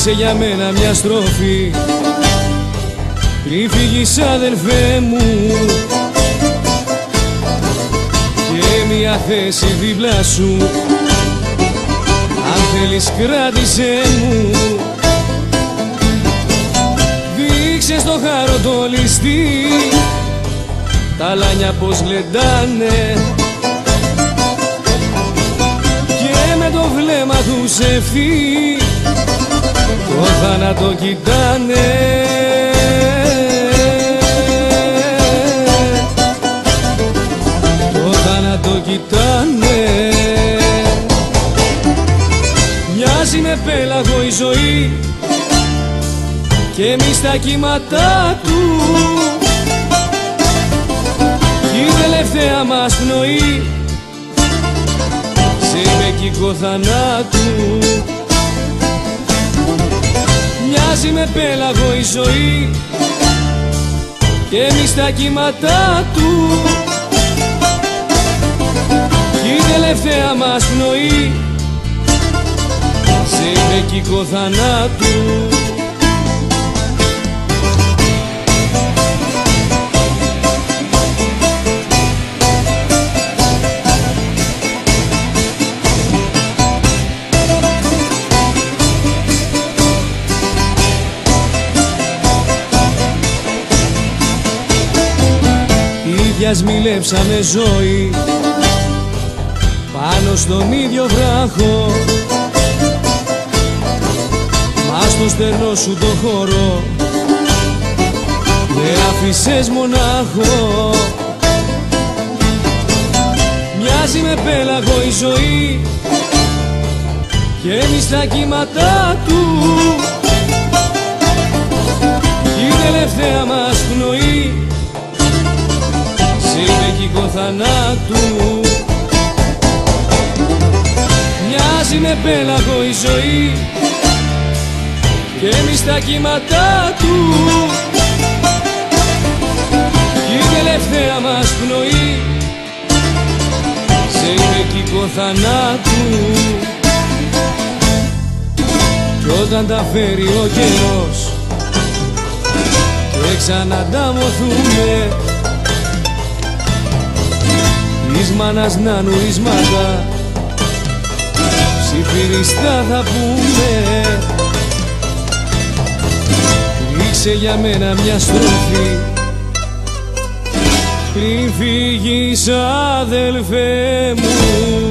Ρίξε για μένα μια στροφή πριν φύγεις αδελφέ μου, και μια θέση δίπλα σου, αν θέλεις κράτησέ μου. Δείξε στο χαροτολιστή τα λάνια πως λεντάνε, και με το βλέμμα τους ευθύ το θάνατο κοιτάνε. Το θάνατο κοιτάνε. Μοιάζει με πέλαγο η ζωή και εμείς τα κύματά του, κι η τελευταία μας πνοή σε μεκικό θανάτου. Μοιάζει με πέλαγο η ζωή και εμείς τα κύματά του, κι η τελευταία μας πνοή σε μεκικό θανάτου. Μιλέψαμε ζωή πάνω στον ίδιο βράχο, μα στο στερνό σου το χώρο με άφησες μονάχο. Μοιάζει με πέλαγο η ζωή και εμείς τα κύματά του, η τελευταία μας πνοή σε μεκικό θανάτου. Μοιάζει με πέλαγο η ζωή και εμείς τα κύματά του, κι η τελευταία μας πνοή σε μεκικό θανάτου. Κι όταν τα φέρει ο καιρός και ξανανταμωθούμε, της μάνας να νουρίσματα ψιθυριστά θα πούμε. Ρίξε για μένα μια στροφή πριν φύγεις αδελφέ μου.